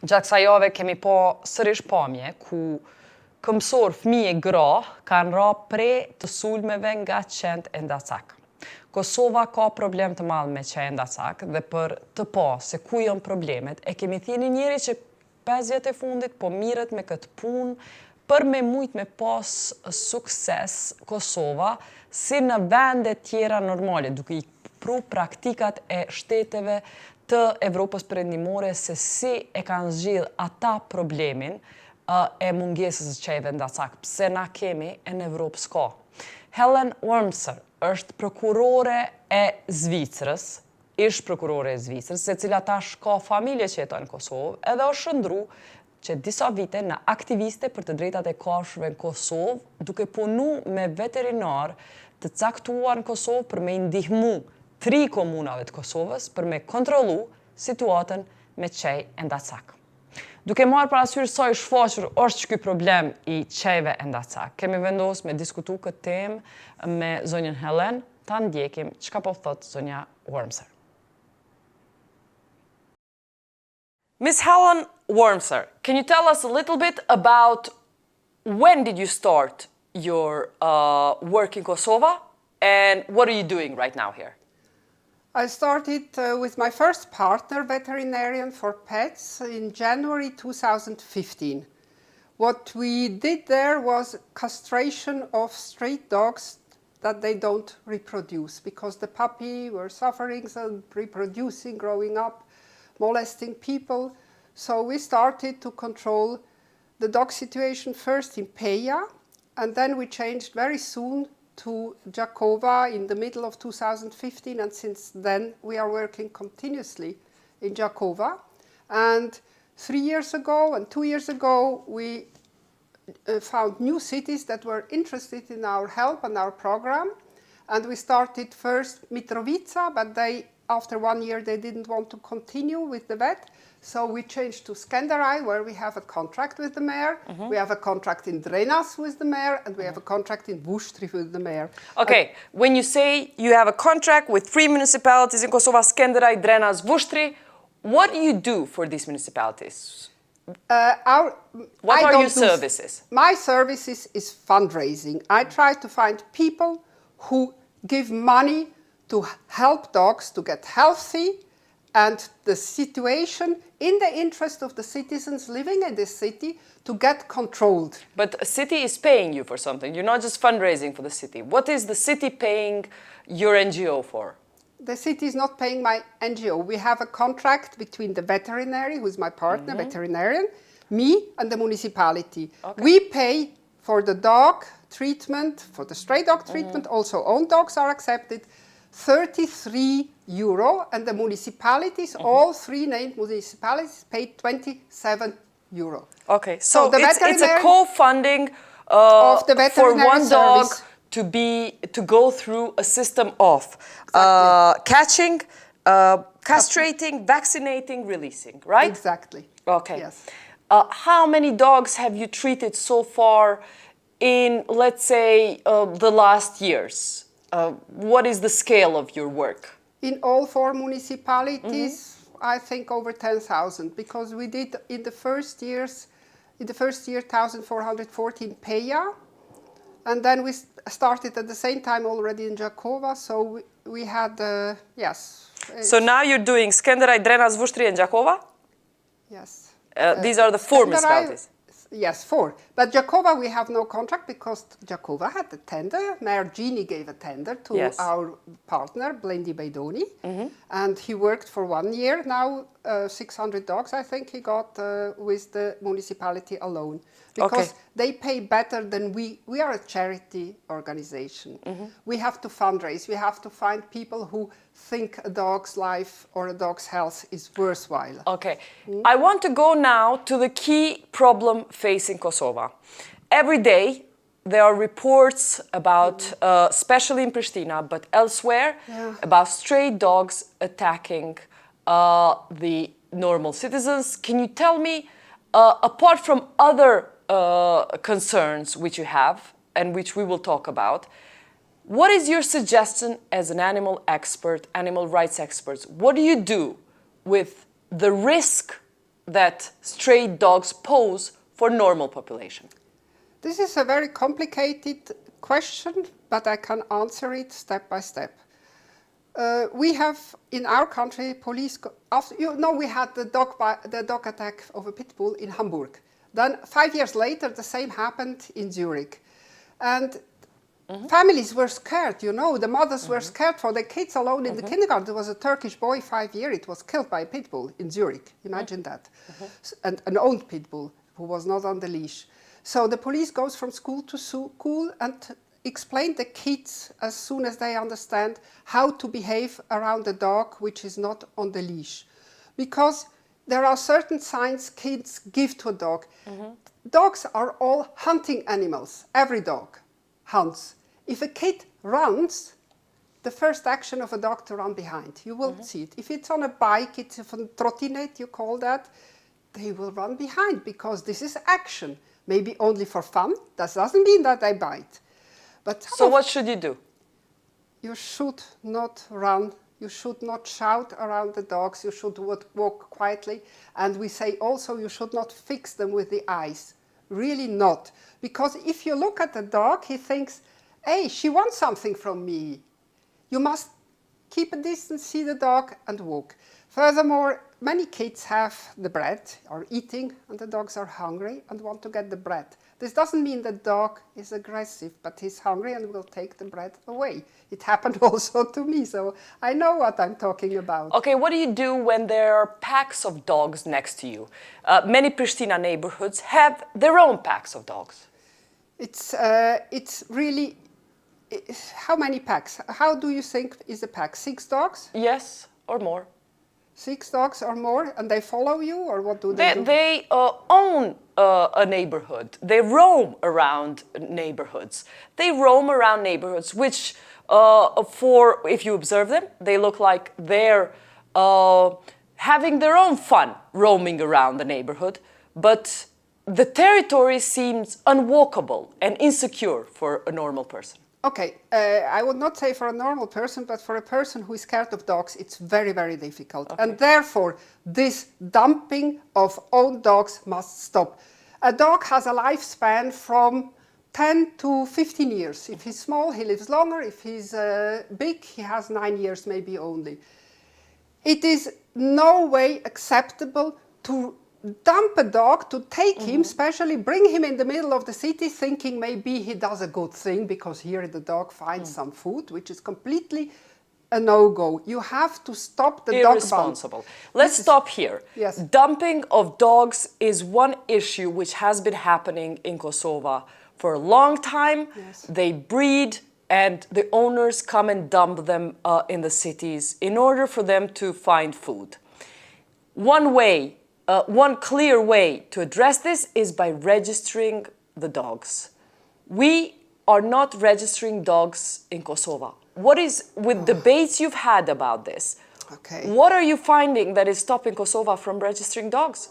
Gjatë kësaj jave kemi pa sërish pamje ku këmsor fëmijë gra kanë ra pre të sulmeve nga qentë endacakë. Kosova ka problem të madh me qentë endacakë dhe për të pa se ku janë problemet, e kemi thënë njëri që 5 vjet e fundit po mirret me këtë punë për me mujt me pas sukses Kosova si në vende tjera normale, duke i pru praktikat e shteteve të Evropës Perëndimore se si e kanë zgjidh ata problemin e mungesës së qenëve endacakë, pse na kemi e në Evropë s'ka. Helen Wormser është prokurore e Zvicrës, ish prokurore e Zvicrës, se cila tash ka familje që jeton në Kosovë, edhe është shëndru që disa vite në aktiviste për të drejtat e kafshëve në Kosovë, duke punu me veterinar të caktuar në Kosovë për me ndihmu 3 komunave të Kosovës për me kontrollu situatën me qej endacakë. Duke marrë parasysh sa i shfaqur është ky problem i qejve endacakë, kemi vendosur me diskutu këtë temë me zonjën Helen, ta ndjekim çka po thot zonja Wormser. Miss Helen Wormser, can you tell us a little bit about when did you start your work in Kosovo and what are you doing right now here? I started with my first partner, veterinarian for pets, in January 2015. What we did there was castration of street dogs that they don't reproduce because the puppy were suffering and reproducing, growing up, molesting people. So we started to control the dog situation first in Peja, and then we changed very soon to Jakova in the middle of 2015, and since then we are working continuously in Jakova. And 3 years ago and 2 years ago we found new cities that were interested in our help and our program, and we started first Mitrovica, but after 1 year they didn't want to continue with the vet. So we changed to Skenderaj, where we have a contract with the mayor. We have a contract in Drenas with the mayor, and we have a contract in Vuštri with the mayor. Okay, when you say you have a contract with 3 municipalities in Kosovo, Skenderaj, Drenas, Vuštri, what do you do for these municipalities? What are your services? My services is fundraising. I try to find people who give money to help dogs to get healthy, and the situation in the interest of the citizens living in this city to get controlled. But a city is paying you for something. You're not just fundraising for the city. What is the city paying your NGO for? The city is not paying my NGO. We have a contract between the veterinary, who is my partner, veterinarian, me and the municipality. Okay. We pay for the dog treatment, for the stray dog treatment, also own dogs are accepted, €33, and the municipalities, all 3 named municipalities, paid €27. Okay, so it's a co-funding of the for one dog service. to go through a system of catching, castrating, vaccinating, releasing, right? Exactly. Okay. Yes. How many dogs have you treated so far in, let's say, the last years? What is the scale of your work? In all 4 municipalities, I think over 10,000, because we did in the first year 1,414 Peja, and then we started at the same time already in Jakova, so we had, yes. So now you're doing Skenderaj, Drenas, Vuštri, and Jakova? Yes. These are the 4 municipalities? Yes, 4. But Jakova we have no contract because Jakova had a tender. Mayor Gini gave a tender to our partner, Blendi Bejdoni, and he worked for 1 year. Now 600 dogs, I think, he got with the municipality alone. Because they pay better than we. We are a charity organization. We have to fundraise. We have to find people who think a dog's life or a dog's health is worthwhile. Okay. I want to go now to the key problem facing Kosovo. Every day there are reports about, especially in Pristina, but elsewhere, about stray dogs attacking the normal citizens. Can you tell me, apart from other concerns which you have and which we will talk about, what is your suggestion as an animal expert, animal rights expert? What do you do with the risk that stray dogs pose for normal population? This is a very complicated question, but I can answer it step by step. We have in our country police. We had the dog attack of a pit bull in Hamburg. Then 5 years later, the same happened in Zurich, and families were scared. The mothers were scared for their kids alone in the kindergarten. There was a Turkish boy, 5 years. It was killed by a pit bull in Zurich. Imagine that, and an old pit bull who was not on the leash. So the police goes from school to school and explain the kids as soon as they understand how to behave around a dog which is not on the leash. Because there are certain signs kids give to a dog. Dogs are all hunting animals. Every dog hunts. If a kid runs, the first action of a dog to run behind. You will see it. If it's on a bike, it's a trottinette, you call that, they will run behind because this is action. Maybe only for fun. That doesn't mean that they bite. But so what should you do? You should not run. You should not shout around the dogs. You should walk quietly. And we say also you should not fix them with the eyes. Really not. Because if you look at the dog, he thinks, hey, she wants something from me. You must keep a distance, see the dog, and walk. Furthermore, many kids have the bread, are eating, and the dogs are hungry and want to get the bread. This doesn't mean the dog is aggressive, but he's hungry and will take the bread away. It happened also to me, so I know what I'm talking about. Okay, what do you do when there are packs of dogs next to you? Many Pristina neighborhoods have their own packs of dogs. It's really, how many packs? How do you think is a pack? 6 dogs? Yes, or more. 6 dogs or more, and they follow you, or what do they do? They own a neighborhood. They roam around neighborhoods. They roam around neighborhoods, which, if you observe them, they look like they're having their own fun roaming around the neighborhood, but the territory seems unwalkable and insecure for a normal person. Okay, I would not say for a normal person, but for a person who is scared of dogs, it's very, very difficult. Okay. And therefore, this dumping of own dogs must stop. A dog has a lifespan from 10 to 15 years. If he's small, he lives longer. If he's big, he has 9 years maybe only. It is no way acceptable to dump a dog, to take him, especially bring him in the middle of the city thinking maybe he does a good thing because here the dog finds some food, which is completely a no-go. You have to stop the dog irresponsible. Let's stop here. Yes. Dumping of dogs is one issue which has been happening in Kosovo for a long time. Yes. They breed and the owners come and dump them in the cities in order for them to find food. One clear way to address this is by registering the dogs. We are not registering dogs in Kosovo. What is, with debates you've had about this, what are you finding that is stopping Kosovo from registering dogs?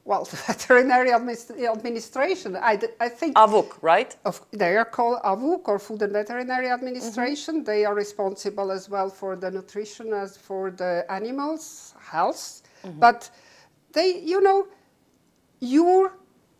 Well, the veterinary administration, I think... AVUK, right? They are called AVUK, or Food and Veterinary Administration. They are responsible as well for the nutrition as for the animals' health. But they, the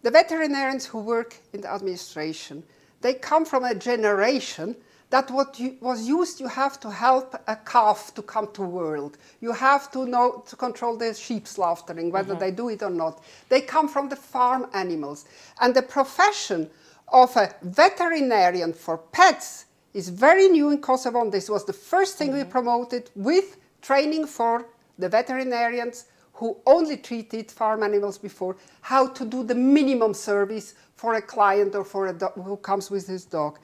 veterinarians who work in the administration, they come from a generation that was used, you have to help a calf to come to world. You have to know to control the sheep slaughtering, whether they do it or not. They come from the farm animals. And the profession of a veterinarian for pets is very new in Kosovo. And this was the first thing we promoted with training for the veterinarians who only treated farm animals before, how to do the minimum service for a client or for a dog who comes with his dog.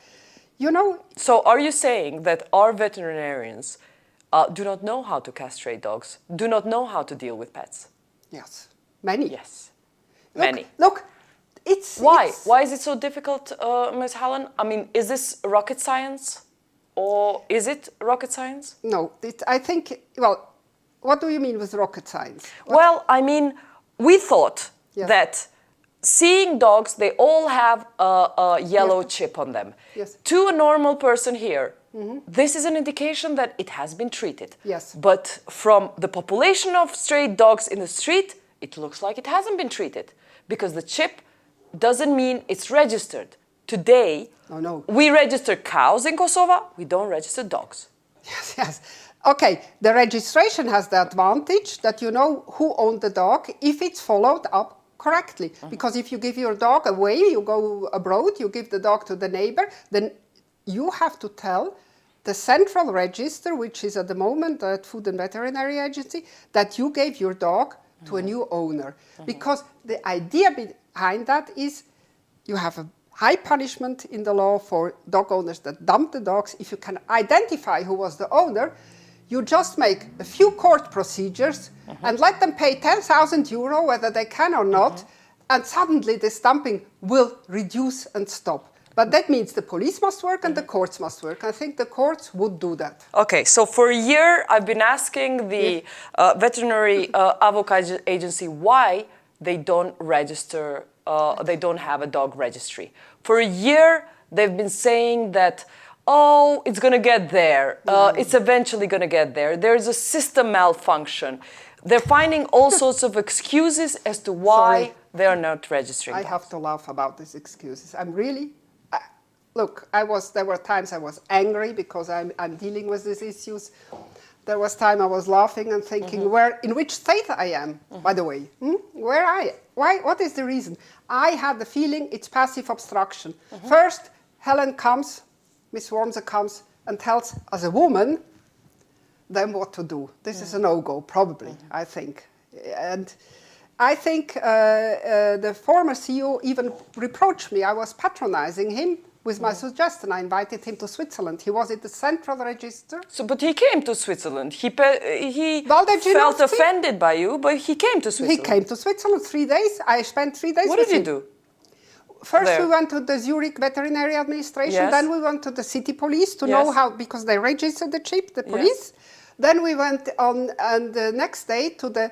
So are you saying that our veterinarians do not know how to castrate dogs, do not know how to deal with pets? Yes, many. Yes, many. Look, Why? Why is it so difficult, Ms. Helen? I mean, is this rocket science? Or is it rocket science? No, I think, well, what do you mean with rocket science? Well, I mean, we thought that seeing dogs, they all have a yellow chip on them. Yes. To a normal person here, this is an indication that it has been treated. Yes. But from the population of stray dogs in the street, it looks like it hasn't been treated because the chip doesn't mean it's registered. Today, we register cows in Kosovo, we don't register dogs. Yes, yes. Okay, the registration has the advantage that you know who owned the dog if it's followed up correctly. Because if you give your dog away, you go abroad, you give the dog to the neighbor, then you have to tell the central register, which is at the moment at Food and Veterinary Agency, that you gave your dog to a new owner. Because the idea behind that is you have a high punishment in the law for dog owners that dump the dogs. If you can identify who was the owner, you just make a few court procedures and let them pay 10,000 euro, whether they can or not, and suddenly this dumping will reduce and stop. But that means the police must work and the courts must work. I think the courts would do that. Okay, so for a year I've been asking the veterinary advocacy agency why they don't register, they don't have a dog registry. For a year they've been saying that, oh, it's going to get there. It's eventually going to get there. There's a system malfunction. They're finding all sorts of excuses as to why they are not registering. I have to laugh about these excuses. I'm really... Look, there were times I was angry because I'm dealing with these issues. There was time I was laughing and thinking, in which state I am, by the way. What is the reason? I had the feeling it's passive obstruction. First, Miss Wormser comes and tells, as a woman, them what to do. This is a no-go, probably, I think. And I think the former CEO even reproached me. I was patronizing him with my suggestion. I invited him to Switzerland. He was at the central register. So, but he came to Switzerland. He felt offended by you, but he came to Switzerland. He came to Switzerland 3 days. I spent 3 days with him. What did you do? First, we went to the Zurich Veterinary Administration. Then we went to the city police to know how, because they registered the chip, the police. Then we went on, and the next day to the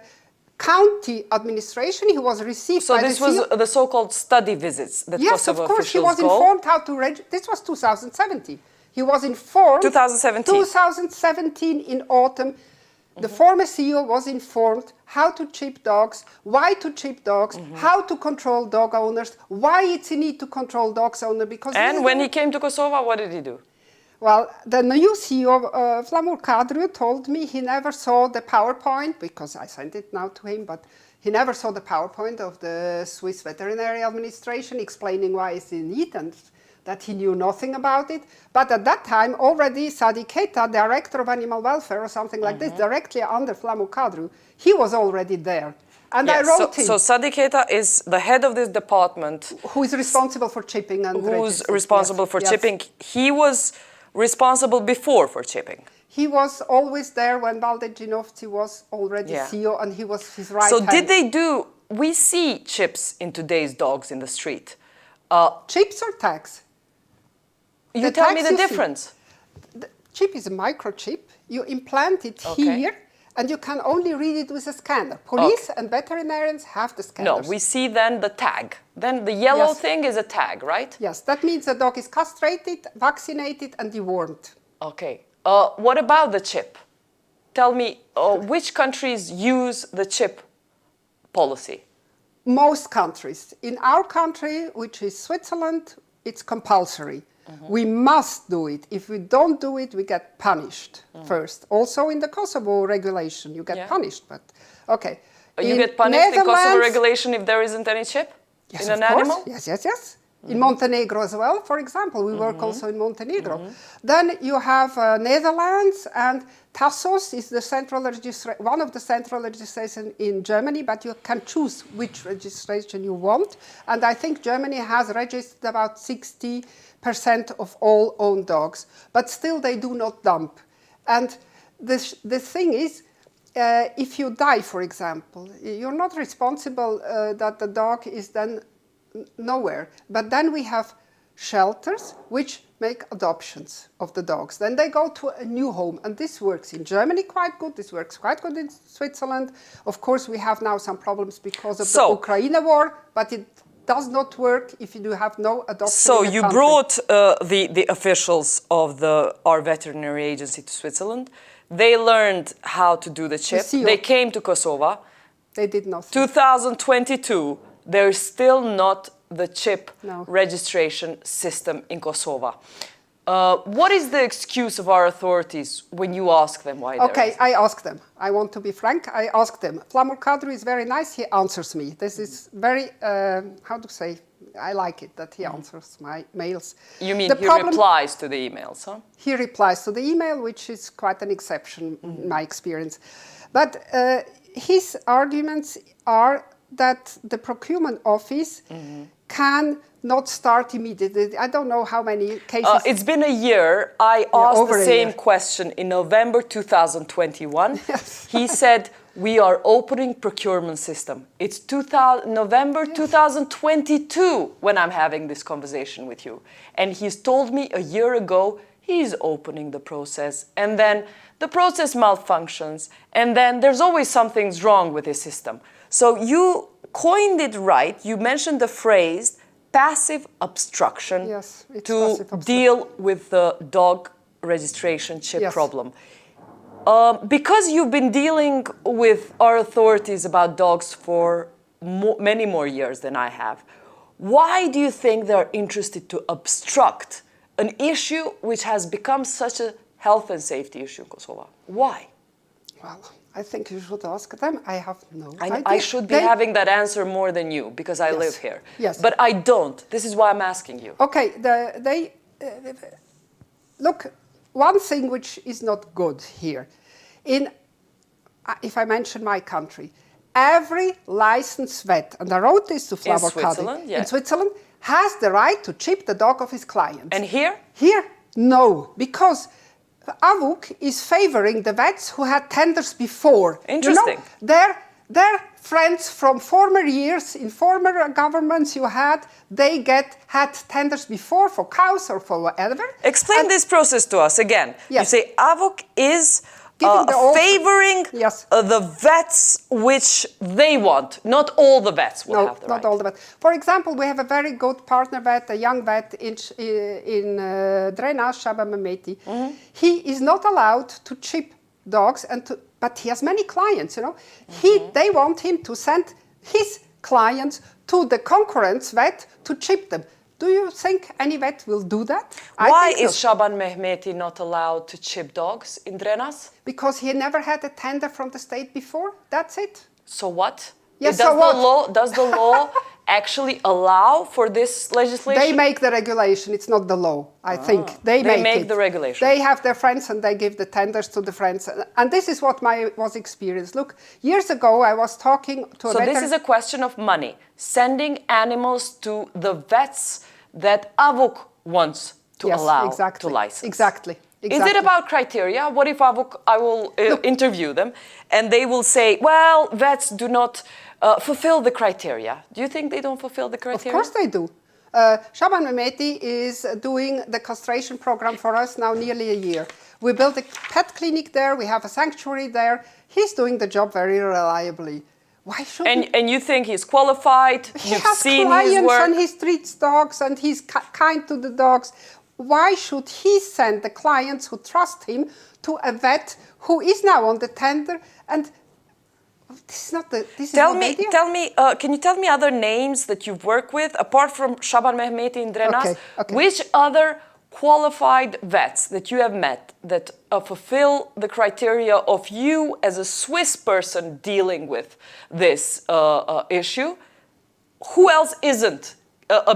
county administration. He was received by the So this was the so-called study visits that Kosovo officials go? Yes, of course. He was informed how to register. This was 2017. He was informed. 2017. 2017 in autumn. The former CEO was informed how to chip dogs, why to chip dogs, how to control dog owners, why it's a need to control dog owners. Because and when he came to Kosovo, what did he do? Well, the new CEO, Flamur Kadriu, told me he never saw the PowerPoint, because I sent it now to him, but he never saw the PowerPoint of the Swiss Veterinary Administration explaining why it's in need and that he knew nothing about it. But at that time, already Sadi Keita, Director of Animal Welfare or something like this, directly under Flamur Kadriu, he was already there. And I wrote him. So Sadi Keita is the head of this department. Who is responsible for chipping and who's responsible for chipping. He was responsible before for chipping. He was always there when Valde Ginovci was already CEO, and he was his right hand. So did they do, we see chips in today's dogs in the street. Chips or tags? You tell me the difference. The chip is a microchip. You implant it here, and you can only read it with a scanner. Police and veterinarians have the scanners. No, we see then the tag. Then the yellow thing is a tag, right? Yes, that means the dog is castrated, vaccinated, and dewormed. Okay. What about the chip? Tell me, which countries use the chip policy? Most countries. In our country, which is Switzerland, it's compulsory. We must do it. If we don't do it, we get punished first. Also in the Kosovo regulation, you get punished. But okay. You get punished in Kosovo regulation if there isn't any chip in an animal? Yes. In Montenegro as well, for example. We work also in Montenegro. Then you have Netherlands, and TASOS is the one of the central legislation in Germany, but you can choose which registration you want. And I think Germany has registered about 60% of all owned dogs, but still they do not dump. And the thing is, if you die, for example, you're not responsible that the dog is then nowhere. But then we have shelters which make adoptions of the dogs. Then they go to a new home, and this works in Germany quite good. This works quite good in Switzerland. Of course, we have now some problems because of the Ukraine war, but it does not work if you do have no adoption. So you brought the officials of our veterinary agency to Switzerland. They learned how to do the chip. They came to Kosovo. They did not. 2022, there's still not the chip No. registration system in Kosovo. What is the excuse of our authorities when you ask them why there Okay, is? I asked them. I want to be frank. I asked them. Flamur Kadri is very nice. He answers me. This is very, how to say, I like it that he answers my mails. You mean The he problem- replies to the emails, huh? He replies to the email, which is quite an exception in my experience. But his arguments are that the procurement office can not start immediately. I don't know how many cases. It's been a year. I asked over the a same year. question in November 2021. Yes. He said, we are opening procurement system. It's November 2022 when I'm having this conversation with you. And he's told me a year ago he's opening the process. And then the process malfunctions. And then there's always something's wrong with his system. So you coined it right. You mentioned the phrase passive obstruction Yes, it's to passive obstruction. deal with the dog registration chip Yes. problem. Because you've been dealing with our authorities about dogs for many more years than I have, why do you think they're interested to obstruct an issue which has become such a health and safety issue in Kosovo? Why? Well, I think you should ask them. I have no I idea. should be They- having that answer more than you because I live here. Yes. But I don't. This is why I'm asking you. Okay, look, one thing which is not good here, if I mention my country, every licensed vet, and I wrote this to Flavor Switzerland, yeah. in Switzerland, has the right to chip the dog of his client. And here? Here, no, because AVUK is favoring the vets who had tenders before. Interesting. You know, their friends from former years, in former governments you had tenders before for cows or for whatever. Explain this process to us again. Yes. You say AVUK is Giving the favoring Yes. the vets which they want. Not all the vets will No, have the not right. all the vets. For example, we have a very good partner vet, a young vet in Drena, Shaban Mehmeti. He is not allowed to chip dogs, but he has many clients, you know. They want him to send his clients to the concurrent's vet to chip them. Do you think any vet will do that? Why I think is Shaban Mehmeti not allowed to chip dogs in Drenas? Because he never had a tender from the state before. That's it. So what? Yes, does so what? Does the law actually allow for this legislation? They make the regulation. It's not the law, I think. They make it. the regulation. They have their friends and they give the tenders to the friends. And this is what was experience. Look, years ago I was talking to a So veteran. this is a question of money. Sending animals to the vets that AVUK wants to Yes, allow exactly. to license. Exactly. Is it about criteria? What if AVUK, I will interview them and they will say, well, vets do not fulfill the criteria. Do you think they don't fulfill the Of criteria? course they do. Shaban Mehmeti is doing the castration program for us now nearly a year. We built a pet clinic there. We have a sanctuary there. He's doing the job very reliably. Why should And you think he's qualified? he You've has seen clients his work? and he treats dogs and he's kind to the dogs. Why should he send the clients who trust him to a vet who is now on the tender? And this is not the. This is not the idea. Can you tell me other names that you've worked with apart from Shaban Mehmeti in Drenas? Okay. Which other qualified vets that you have met that fulfill the criteria of you as a Swiss person dealing with this issue? Who else isn't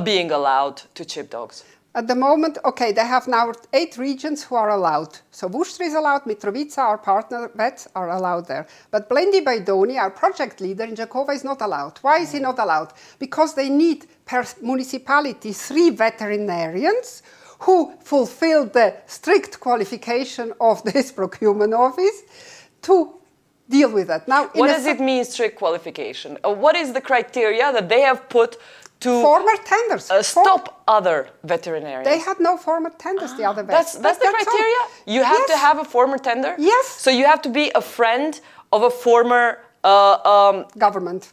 being allowed to chip dogs? At the moment, okay, they have now 8 regions who are allowed. So Vuštri is allowed, Mitrovica, our partner vets, are allowed there. But Blendi Bajdoni, our project leader in Jakova, is not allowed. Why is he not allowed? Because they need per municipality 3 veterinarians who fulfill the strict qualification of this procurement office to deal with that. Now, What does it mean, strict qualification? What is the criteria that they have put to former tenders. stop other veterinarians? They had no former tenders, the other vets. That's the criteria? all. You have to Yes. have a former tender? Yes. So you have to be a friend of a former Government.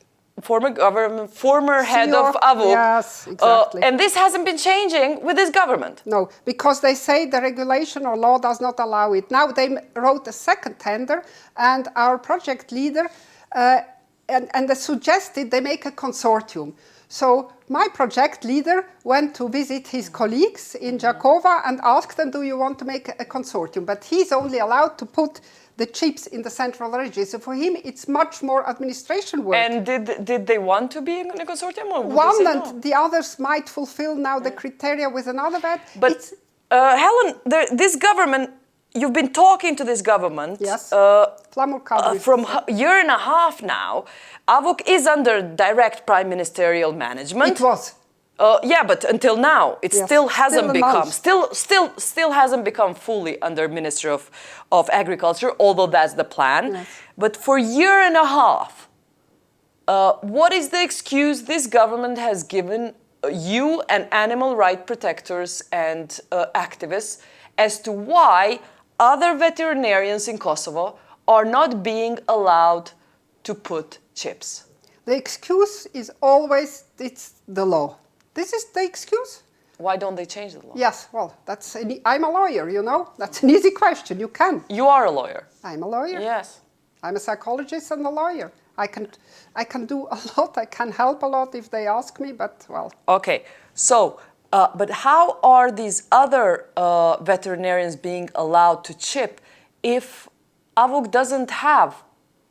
former head CEO. of AVUK. Yes, exactly. And this hasn't been changing with this government. No, because they say the regulation or law does not allow it. Now they wrote a second tender, and our project leader and they suggested they make a consortium. So my project leader went to visit his colleagues in Jakova and asked them, do you want to make a consortium? But he's only allowed to put the chips in the central register. For him, it's much more administration work. And did they want to be in a consortium? Or would one they say and no? the others might fulfill now the criteria with another vet. But Helen, this government, you've been talking to this government Yes. from a year and a half now. AVOK is under direct prime ministerial management. It was. Yeah, but until now, it Yes, still hasn't still a become, month. still hasn't become fully under Ministry of Agriculture, although that's the plan. Yes. But for a year and a half, what is the excuse this government has given you and animal rights protectors and activists as to why other veterinarians in Kosovo are not being allowed to put chips? The excuse is always, it's the law. This is the excuse. Why don't they change the law? Yes, well, I'm a lawyer, you know. That's an easy question. You can. You are a lawyer. I'm a lawyer. Yes. I'm a psychologist and a lawyer. I can do a lot. I can help a lot if they ask me, but well. Okay, so, but how are these other veterinarians being allowed to chip if AVOK doesn't have,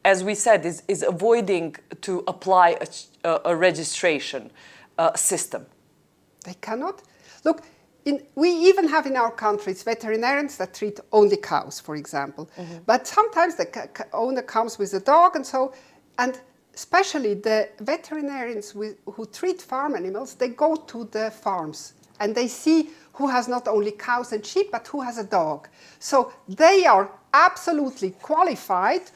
as we said, is avoiding to apply a registration system? They cannot. Look, we even have in our countries veterinarians that treat only cows, for example. But sometimes the owner comes with a dog and especially the veterinarians who treat farm animals, they go to the farms and they see who has not only cows and sheep, but who has a dog. So they are absolutely qualified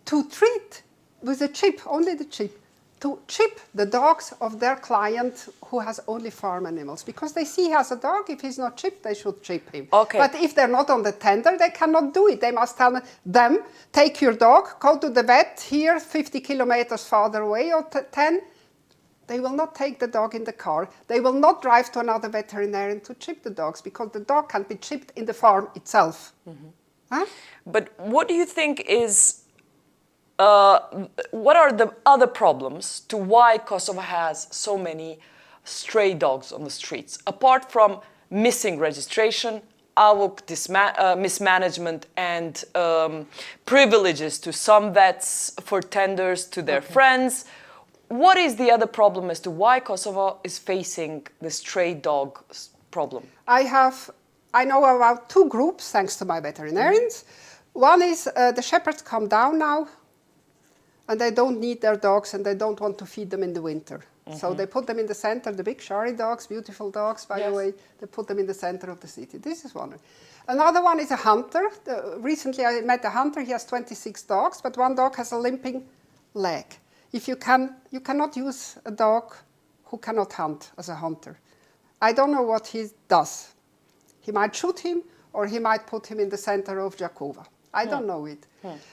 to treat with a chip, only the chip, to chip the dogs of their client who has only farm animals. Because they see he has a dog, if he's not chipped, they should chip him. Okay. But if they're not on the tender, they cannot do it. They must tell them, take your dog, go to the vet here, 50 kilometers farther away, or 10. They will not take the dog in the car. They will not drive to another veterinarian to chip the dogs, because the dog can be chipped in the farm itself. Huh? But what do you think is, what are the other problems to why Kosovo has so many stray dogs on the streets? Apart from missing registration, AVOK mismanagement and privileges to some vets for tenders to their friends, what is the other problem as to why Kosovo is facing the stray dog problem? I know about two groups, thanks to my veterinarians. One is the shepherds come down now, and they don't need their dogs and they don't want to feed them in the winter. So they put them in the center, the big Xharra dogs, beautiful dogs, by the way, they put them in the center of the city. This is one. Another one is a hunter. Recently I met a hunter, he has 26 dogs, but one dog has a limping leg. If you cannot use a dog who cannot hunt as a hunter. I don't know what he does. He might shoot him, or he might put him in the center of Jakova. I don't know it.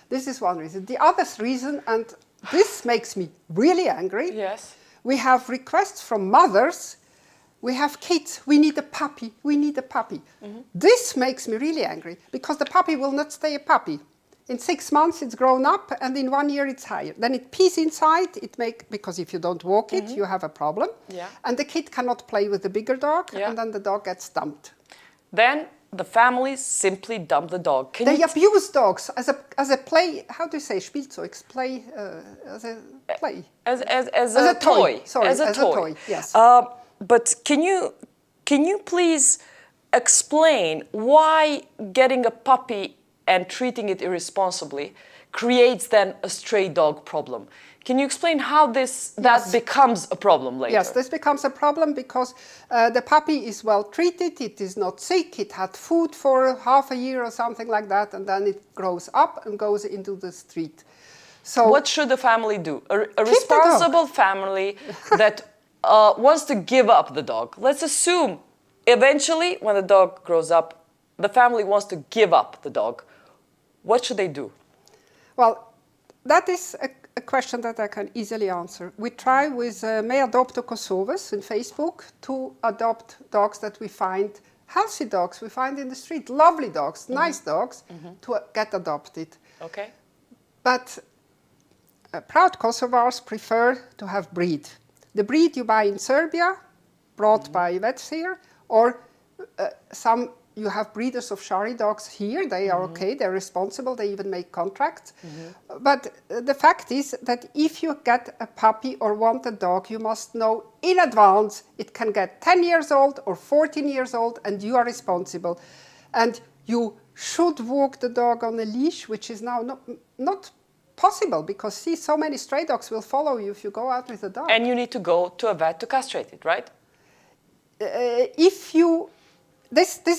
This is one reason. The other reason, and this makes me really angry, Yes. we have requests from mothers, we have kids, we need a puppy, we need a puppy. This makes me really angry, because the puppy will not stay a puppy. In 6 months it's grown up, and in 1 year it's higher. Then it pees inside, because if you don't walk it, you have a problem. Yeah. And the kid cannot play with the bigger dog, Yeah. and then the dog gets dumped. Then the families simply dump the dog. They abuse dogs as a play. How do you say Spielzeug? Play as a play. As a toy. Sorry, as a toy. Yes. But can you please explain why getting a puppy and treating it irresponsibly creates then a stray dog problem? Can you explain how that becomes a problem later? Yes, this becomes a problem because the puppy is well treated, it is not sick, it had food for half a year or something like that, and then it grows up and goes into the street. So what should the family do? A responsible family that wants to give up the dog. Let's assume eventually when the dog grows up, the family wants to give up the dog. What should they do? Well, that is a question that I can easily answer. We try with May Adopt Kosovës in Facebook to adopt dogs that we find, healthy dogs we find in the street, lovely dogs, nice dogs, to get adopted. Okay. But proud Kosovars prefer to have breed. The breed you buy in Serbia, brought by vets here, or you have breeders of Shari dogs here. They are okay, they're responsible, they even make contracts. But the fact is that if you get a puppy or want a dog, you must know in advance it can get 10 years old or 14 years old, and you are responsible. And you should walk the dog on a leash, which is now not possible, because see, so many stray dogs will follow you if you go out with a dog. And you need to go to a vet to castrate it, right? This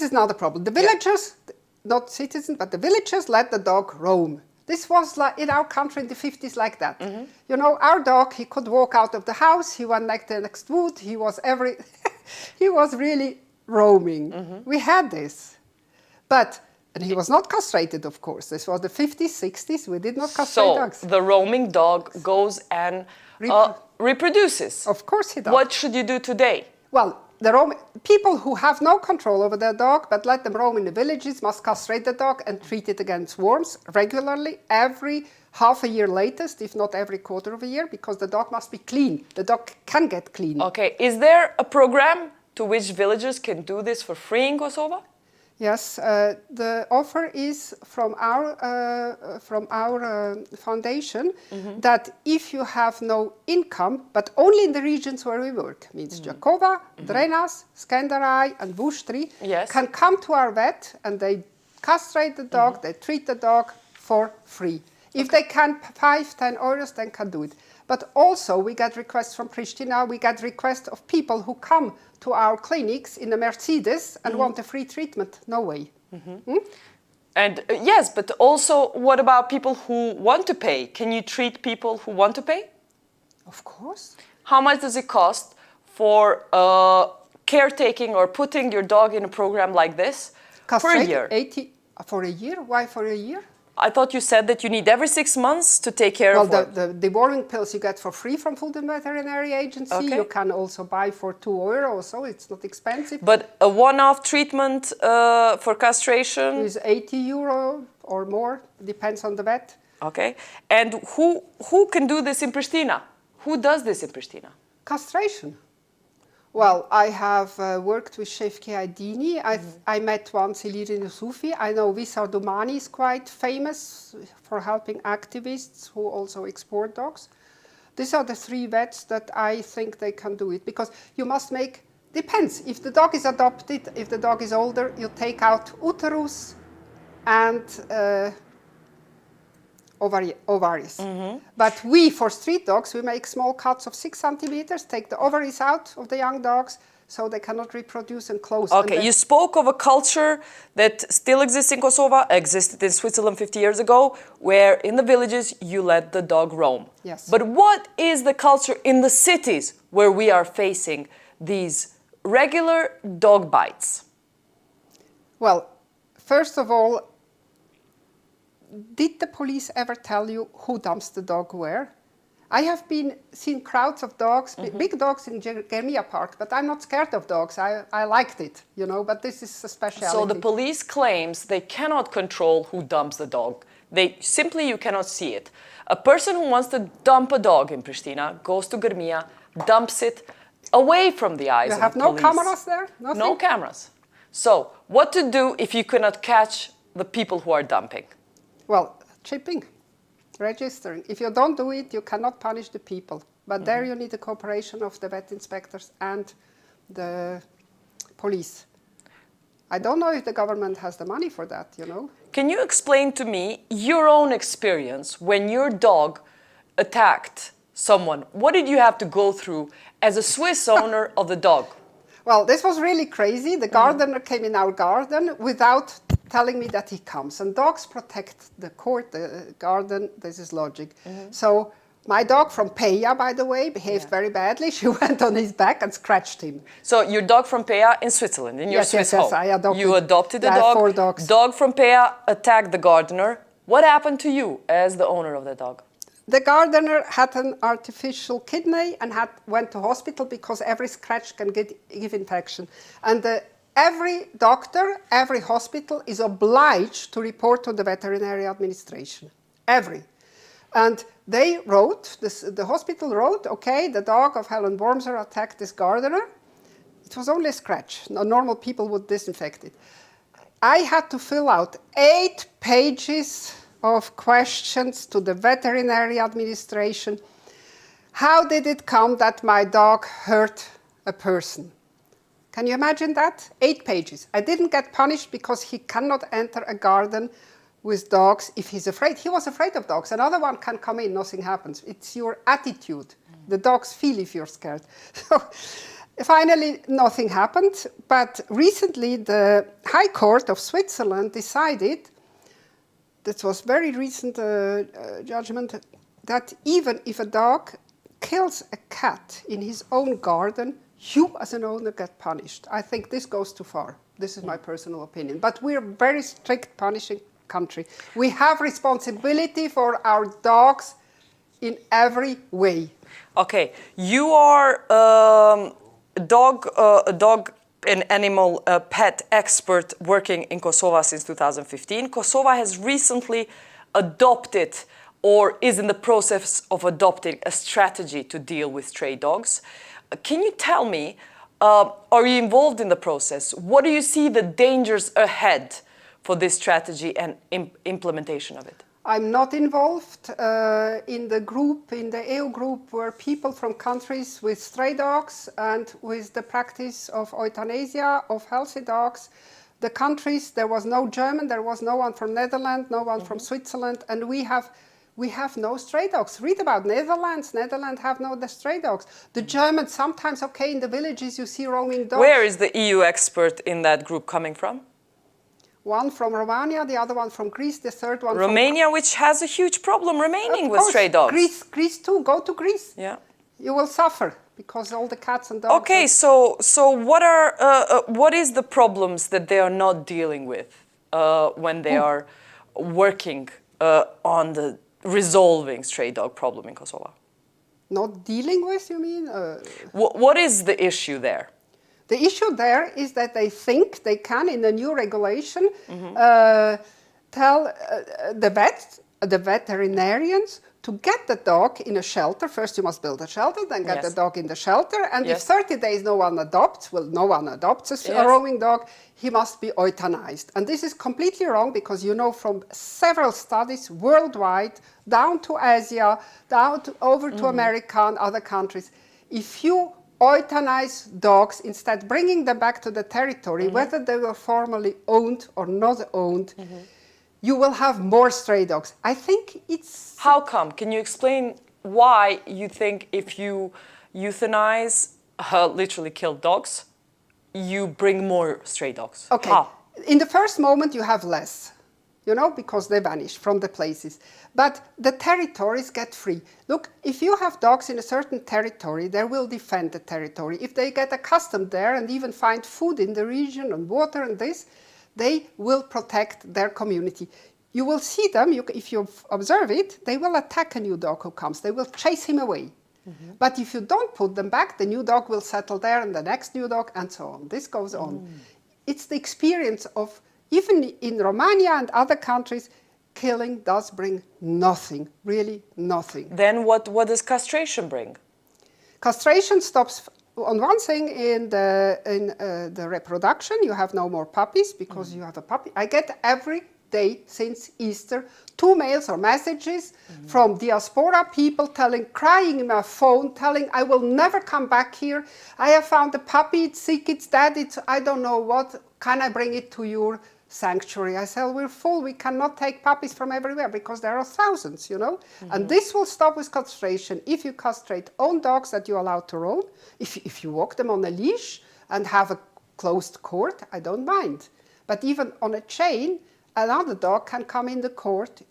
is now the problem. The villagers, not citizens, but the villagers let the dog roam. This was like in our country in the 50s like that. You know, our dog, he could walk out of the house, he went next to the next wood, he was he was really roaming. We had this. And he was not castrated, of course. This was the 50s, 60s, we did not castrate dogs. So the roaming dog goes and reproduces. Of course he does. What should you do today? Well, people who have no control over their dog but let them roam in the villages must castrate the dog and treat it against worms regularly, every half a year latest, if not every quarter of a year, because the dog must be clean. The dog can get clean. Okay, is there a program to which villagers can do this for free in Kosovo? Yes, the offer is from our foundation that if you have no income, but only in the regions where we work, means Jakova, Drenas, Skenderaj, and Vuštri, can come to our vet and they castrate the dog, they treat the dog for free. If they can, 5-10 euros, then can do it. But also we get requests from Pristina, we get requests of people who come to our clinics in a Mercedes and want a free treatment. No way. And yes, but also what about people who want to pay? Can you treat people who want to pay? Of course. How much does it cost for caretaking or putting your dog in a program like this for a year? 80 for a year? Why for a year? I thought you said that you need every 6 months to take care of the deworming pills you get for free from Food and Veterinary Agency. Okay. You can also buy for €2, so it's not expensive. But a one-off treatment for castration? Is €80 or more, depends on the vet. Okay. And who can do this in Pristina? Who does this in Pristina? Castration. Well, I have worked with Shefki Aydini. I met once Iliri Yusufi. I know Visar Domani is quite famous for helping activists who also export dogs. These are the 3 vets that I think they can do it, because you must make, depends. If the dog is adopted, if the dog is older, you take out uterus and ovaries. But we, for street dogs, we make small cuts of 6 centimeters, take the ovaries out of the young dogs so they cannot reproduce and close. Okay, you spoke of a culture that still exists in Kosovo, existed in Switzerland 50 years ago, where in the villages you let the dog roam. Yes. But what is the culture in the cities where we are facing these regular dog bites? Well, first of all, did the police ever tell you who dumps the dog where? I have seen crowds of dogs, big dogs in Germia Park, but I'm not scared of dogs. I liked it, you know, but this is a speciality. So the police claims they cannot control who dumps the dog. You cannot see it. A person who wants to dump a dog in Pristina goes to Germia, dumps it away from the eyes of the police. You have no cameras there? Nothing? No cameras. So what to do if you cannot catch the people who are dumping? Well, chipping, registering. If you don't do it, you cannot punish the people. But there you need the cooperation of the vet inspectors and the police. I don't know if the government has the money for that, you know. Can you explain to me your own experience when your dog attacked someone? What did you have to go through as a Swiss owner of the dog? Well, this was really crazy. The gardener came in our garden without telling me that he comes. And dogs protect the court, the garden. This is logic. So my dog from Peja, by the way, behaved very badly. She went on his back and scratched him. So your dog from Peja in Switzerland, in your Swiss home? Yes, I adopted. You adopted a dog. 4 dogs. Dog from Peja attacked the gardener. What happened to you as the owner of the dog? The gardener had an artificial kidney and went to hospital because every scratch can give infection. And every doctor, every hospital is obliged to report to the veterinary administration. Every. And they wrote, the hospital wrote, okay, the dog of Helen Wormser attacked this gardener. It was only a scratch. Normal people would disinfect it. I had to fill out 8 pages of questions to the veterinary administration. How did it come that my dog hurt a person? Can you imagine that? 8 pages. I didn't get punished because he cannot enter a garden with dogs if he's afraid. He was afraid of dogs. Another one can come in, nothing happens. It's your attitude. The dogs feel if you're scared. So finally, nothing happened. But recently, the High Court of Switzerland decided, that was very recent judgment, that even if a dog kills a cat in his own garden, you as an owner get punished. I think this goes too far. This is my personal opinion. But we're a very strict punishing country. We have responsibility for our dogs in every way. Okay, you are a dog and animal pet expert working in Kosovë since 2015. Kosovë has recently adopted or is in the process of adopting a strategy to deal with stray dogs. Can you tell me, are you involved in the process? What do you see the dangers ahead for this strategy and implementation of it? I'm not involved in the group, in the EU group, where people from countries with stray dogs and with the practice of euthanasia of healthy dogs. The countries, there was no German, there was no one from Netherlands, no one from Switzerland, and we have no stray dogs. Read about Netherlands. Netherlands have no stray dogs. The Germans, sometimes, okay, in the villages you see roaming dogs. Where is the EU expert in that group coming from? One from Romania, the other one from Greece, the third one Romania, from... which has a huge problem remaining with course, stray dogs. Greece too. Go to Greece. Yeah. You will suffer because all the cats and dogs... Okay, so what is the problems that they are not dealing with when they are working on the resolving stray dog problem in Kosovo? Not dealing with, you mean? What is the issue there? The issue there is that they think they can, in the new regulation, tell the veterinarians to get the dog in a shelter. First you must build a shelter, then get the dog in the shelter, and if 30 days no one adopts a roaming dog, he must be euthanized. And this is completely wrong because you know from several studies worldwide, down to Asia, over to America and other countries, if you euthanize dogs instead bringing them back to the territory, whether they were formerly owned or not owned, you will have more stray dogs. I think it's... How come? Can you explain why you think if you euthanize literally killed dogs, you bring more stray dogs? Okay. How? In the first moment you have less, you know, because they vanish from the places. But the territories get free. Look, if you have dogs in a certain territory, they will defend the territory. If they get accustomed there and even find food in the region and water and this, they will protect their community. You will see them, if you observe it, they will attack a new dog who comes. They will chase him away. But if you don't put them back, the new dog will settle there and the next new dog and so on. This goes on. It's the experience of, even in Romania and other countries, killing does bring nothing, really nothing. Then what does castration bring? Castration stops on one thing in the reproduction. You have no more puppies because you have a puppy. I get every day since Easter 2 mails or messages from diaspora people crying in my phone, telling I will never come back here. I have found a puppy, it's sick, it's dead, it's I don't know what. Can I bring it to your sanctuary? I said, we're full, we cannot take puppies from everywhere because there are thousands, you know. And this will stop with castration. If you castrate own dogs that you allow to roam, if you walk them on a leash and have a closed court, I don't mind. But even on a chain, another dog can come in the court,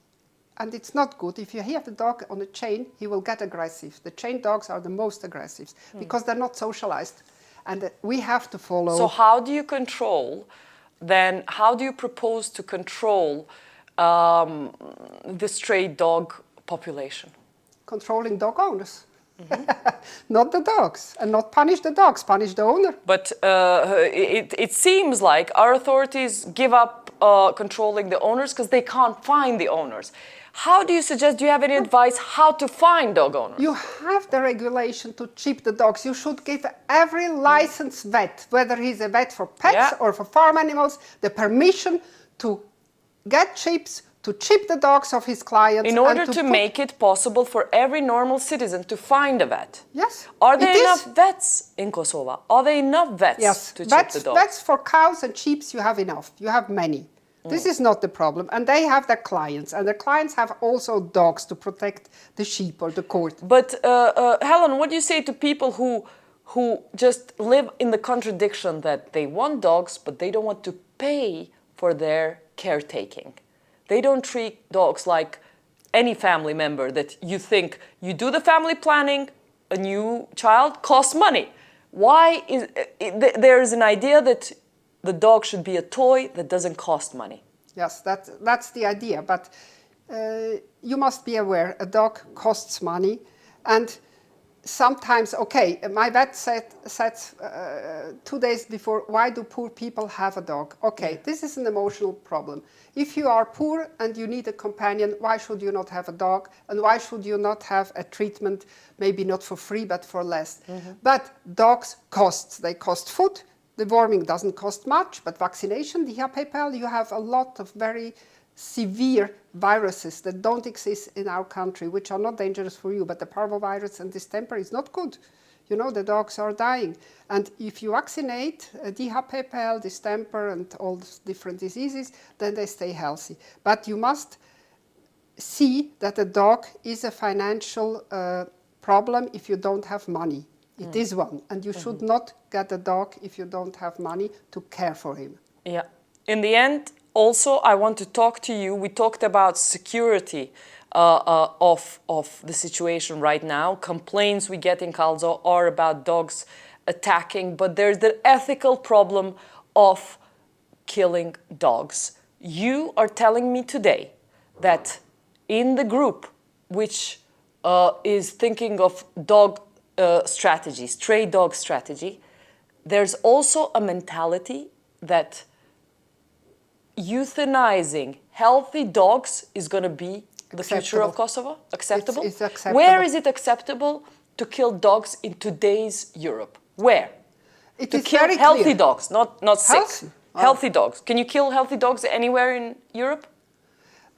and it's not good. If you have the dog on a chain, he will get aggressive. The chain dogs are the most aggressive because they're not socialized. And we have to follow. So how do you control, then, how do you propose to control the stray dog population? Controlling dog owners. Not the dogs, and not punish the dogs, punish the owner. But it seems like our authorities give up controlling the owners because they can't find the owners. How do you suggest, do you have any advice how to find dog owners? You have the regulation to chip the dogs. You should give every licensed vet, whether he's a vet for pets or for farm animals, the permission to get chips, to chip the dogs of his clients. In order to make it possible for every normal citizen to find a vet. Yes. Are there enough vets in Kosovo? Are there enough vets to chip the dogs? Vets for cows and sheep, you have enough. You have many. This is not the problem. And they have their clients. And their clients have also dogs to protect the sheep or the goat. But Helen, what do you say to people who just live in the contradiction that they want dogs, but they don't want to pay for their caretaking? They don't treat dogs like any family member that you think you do the family planning, a new child costs money. Why is there is an idea that the dog should be a toy that doesn't cost money? Yes, that's the idea. But you must be aware a dog costs money, and sometimes, okay, my vet said 2 days before, why do poor people have a dog? Okay, this is an emotional problem. If you are poor and you need a companion, why should you not have a dog? And why should you not have a treatment, maybe not for free, but for less? But dogs cost. They cost food. The worming doesn't cost much, but vaccination, DHPPL, you have a lot of very severe viruses that don't exist in our country, which are not dangerous for you, but the parvovirus and distemper is not good. You know, the dogs are dying. And if you vaccinate DHPPL, distemper, and all these different diseases, then they stay healthy. But you must see that a dog is a financial problem if you don't have money. It is one, and you should not get a dog if you don't have money to care for him. Yeah. In the end, also, I want to talk to you. We talked about security of the situation right now. Complaints we get in Kallxo are about dogs attacking, but there's the ethical problem of killing dogs. You are telling me today that in the group which is thinking of dog strategy, stray dog strategy, there's also a mentality that euthanizing healthy dogs is going to be the future of Kosovo? Acceptable? It's acceptable. Where is it acceptable to kill dogs in today's Europe? Where? It to is kill very healthy clear. dogs, not sick. Healthy? Oh. Healthy dogs. Can you kill healthy dogs anywhere in Europe?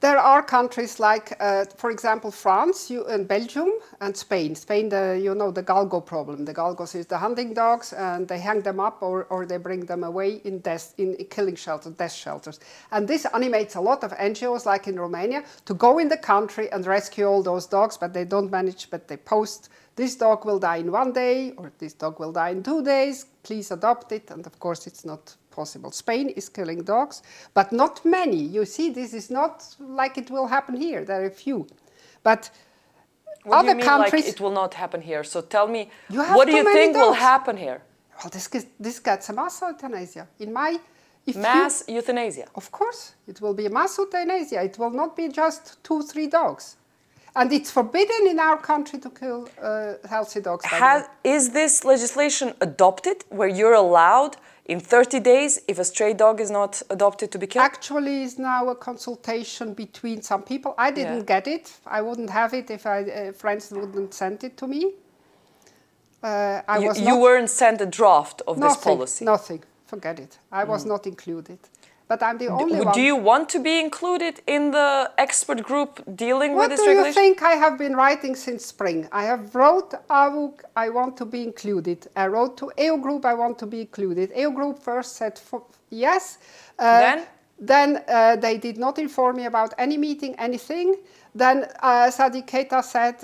There are countries like, for example, France and Belgium and Spain. Spain, you know, the galgo problem. The galgos is the hunting dogs, and they hang them up or they bring them away in killing shelters, death shelters. And this animates a lot of NGOs, like in Romania, to go in the country and rescue all those dogs, but they don't manage, but they post, this dog will die in 1 day, or this dog will die in 2 days, please adopt it, and of course it's not possible. Spain is killing dogs, but not many. You see, this is not like it will happen here. There are few. But what other do you mean, countries... like it will not happen here? So tell me, what do you think will happen here? Well, this gets a mass euthanasia. Mass euthanasia? Of course. It will be a mass euthanasia. It will not be just 2-3 dogs. And it's forbidden in our country to kill healthy dogs. Is this legislation adopted where you're allowed in 30 days, if a stray dog is not adopted, to be killed? Actually, it's now a consultation between some people. I didn't get it. I wouldn't have it if friends wouldn't send it to me. You weren't sent a draft of this policy? Nothing. Forget it. I was not included. But I'm the only one. Do you want to be included in the expert group dealing with this regulation? What do you think I have been writing since spring? I have wrote AWUG, I want to be included. I wrote to EU Group, I want to be included. EU Group first said yes. Then they did not inform me about any meeting, anything. Then Sadi Keita said,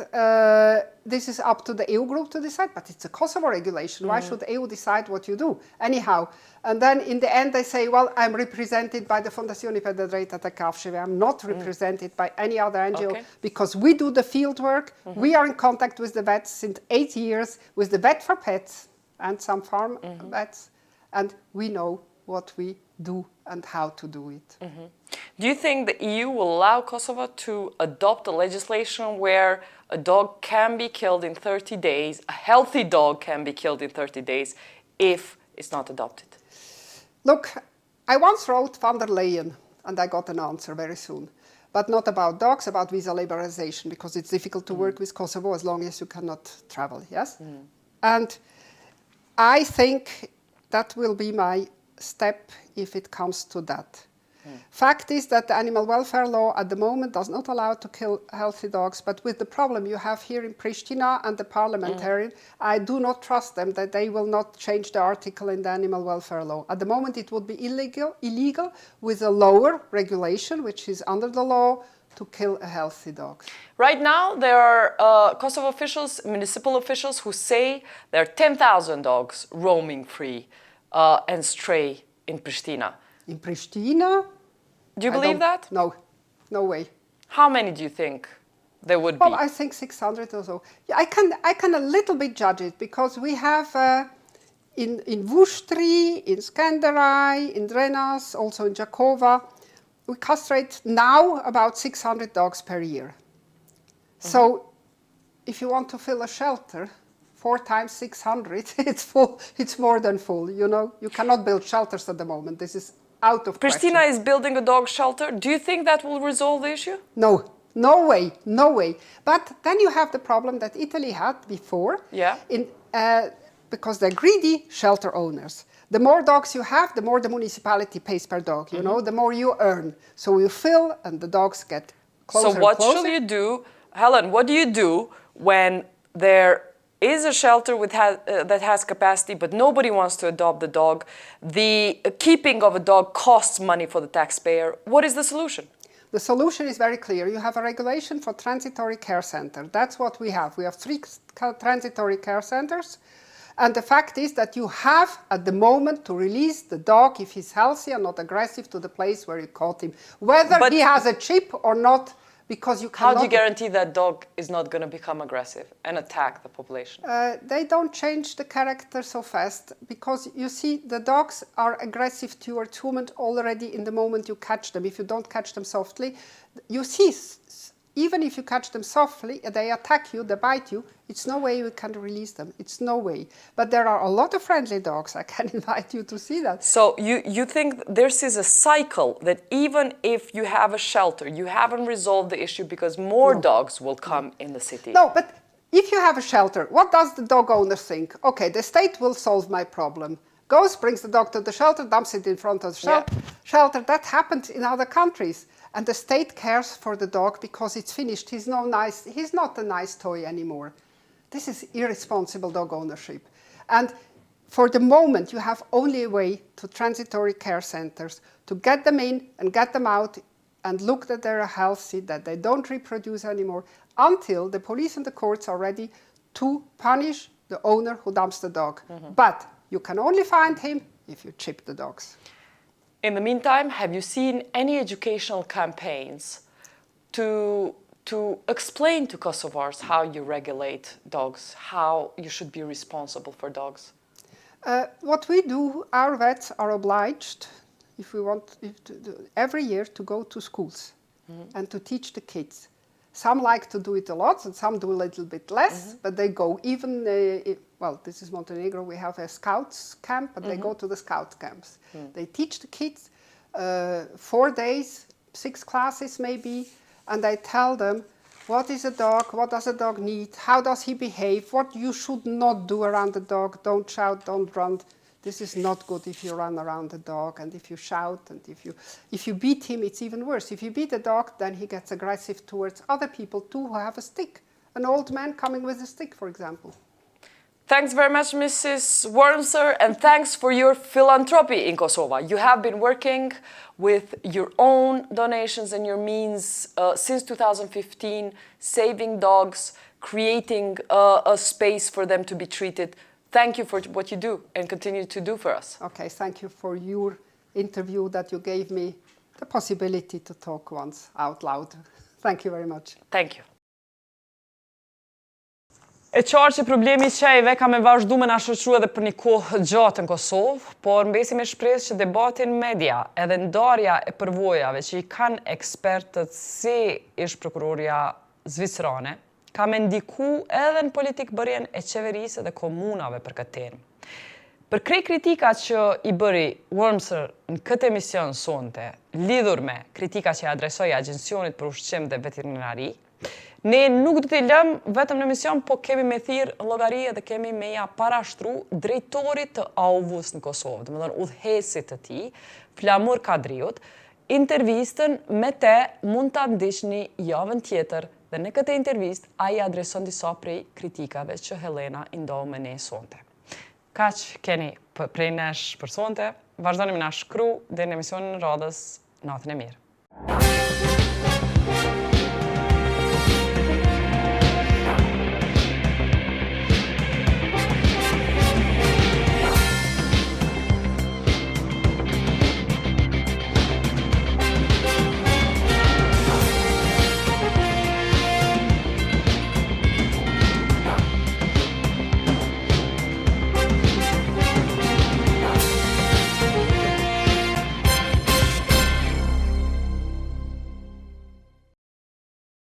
this is up to the EU Group to decide, but it's a Kosovo regulation. Why should EU decide what you do? Anyhow, and then in the end they say, well, I'm represented by the Fondazione per le drejtat kafshëve. I'm not represented by any other NGO because we do the field work. We are in contact with the vets since 8 years, with the vet for pets and some farm vets, and we know what we do and how to do it. Do you think the EU will allow Kosovo to adopt a legislation where a dog can be killed in 30 days, a healthy dog can be killed in 30 days, if it's not adopted? Look, I once wrote van der Leyen, and I got an answer very soon. but not about dogs, about visa liberalization, because it's difficult to work with Kosovo as long as you cannot travel, yes? And I think that will be my step if it comes to that. Fact is that the animal welfare law at the moment does not allow to kill healthy dogs, but with the problem you have here in Pristina and the parliamentarian, I do not trust them that they will not change the article in the animal welfare law. At the moment it would be illegal with a lower regulation, which is under the law, to kill a healthy dog. Right now, there are Kosovo officials, municipal officials, who say there are 10,000 dogs roaming free and stray in Pristina. In Pristina? Do you believe that? No, no way. How many do you think there would be? Well, I think 600 or so. Yeah, I can a little bit judge it, because we have in Vuštri, in Skenderaj, in Drenas, also in Jakova, we castrate now about 600 dogs per year. So if you want to fill a shelter, 4 times 600, it's full. It's more than full, you know. You cannot build shelters at the moment. This is out of question. Pristina is building a dog shelter. Do you think that will resolve the issue? No, no way, no way. But then you have the problem that Italy had before. Yeah. Because they're greedy shelter owners. The more dogs you have, the more the municipality pays per dog, you know, the more you earn. So you fill and the dogs get closer and closer. So what should you do, Helen, what do you do when there is a shelter that has capacity, but nobody wants to adopt the dog? The keeping of a dog costs money for the taxpayer. What is the solution? The solution is very clear. You have a regulation for transitory care center. That's what we have. We have 3 transitory care centers. And the fact is that you have, at the moment, to release the dog, if he's healthy and not aggressive, to the place where you caught him. Whether he has a chip or not, because you cannot... How do you guarantee that dog is not going to become aggressive and attack the population? They don't change the character so fast, because you see, the dogs are aggressive towards humans already in the moment you catch them. If you don't catch them softly, you see, even if you catch them softly, they attack you, they bite you, it's no way you can release them. It's no way. But there are a lot of friendly dogs. I can invite you to see that. So you think this is a cycle, that even if you have a shelter, you haven't resolved the issue because more dogs will come in the city? No, but if you have a shelter, what does the dog owner think? Okay, the state will solve my problem. Goes, brings the dog to the shelter, dumps it in front of the shelter. That happened in other countries. And the state cares for the dog because it's finished. He's not a nice toy anymore. This is irresponsible dog ownership. And for the moment, you have only a way to transitory care centers to get them in and get them out and look that they're healthy, that they don't reproduce anymore, until the police and the courts are ready to punish the owner who dumps the dog. But you can only find him if you chip the dogs. In the meantime, have you seen any educational campaigns to explain to Kosovars how you regulate dogs, how you should be responsible for dogs? What we do, our vets are obliged, if we want, every year to go to schools and to teach the kids. Some like to do it a lot, and some do a little bit less, but they go. Even, well, this is Montenegro, we have a scouts camp, but they go to the scout camps. They teach the kids 4 days, 6 classes maybe, and I tell them, what is a dog, what does a dog need, how does he behave, what you should not do around the dog, don't shout, don't run. This is not good if you run around the dog, and if you shout, and if you beat him, it's even worse. If you beat a dog, then he gets aggressive towards other people too who have a stick. An old man coming with a stick, for example. Thanks very much, Mrs. Wormser, and thanks for your philanthropy in Kosovo. You have been working with your own donations and your means since 2015, saving dogs, creating a space for them to be treated. Thank you for what you do and continue to do for us. Okay, thank you for your interview that you gave me the possibility to talk once out loud. Thank you very much. Thank you. E qartë që problemi i qenve ka me vazhdu me na shoqërua edhe për një kohë gjatë në Kosovë, por mbesim me shpresë që debatin media edhe ndarja e përvojave që i kanë ekspertët si ish prokuroria zvicerane, ka me ndiku edhe në politikë bërjen e qeverisë dhe komunave për këtë temë. Për krejt kritika që i bëri Wormser në këtë emision sonte, lidhur me kritika që i adresoi Agjencionit për Ushqim dhe Veterinari, ne nuk do t'i lëmë vetëm në emision, po kemi me thirr llogari dhe kemi me ja parashtru drejtorit të AUV-s në Kosovë, domethënë udhëhesit të tij, Flamur Kadriut, intervistën me te mund ta ndiqni javën tjetër dhe në këtë intervistë ai adreson disa prej kritikave që Helena i ndohu me ne sonte. Kaq keni prej nesh për sonte, vazhdoni me na shkru dhe në emisionin në radhës, natën e mirë.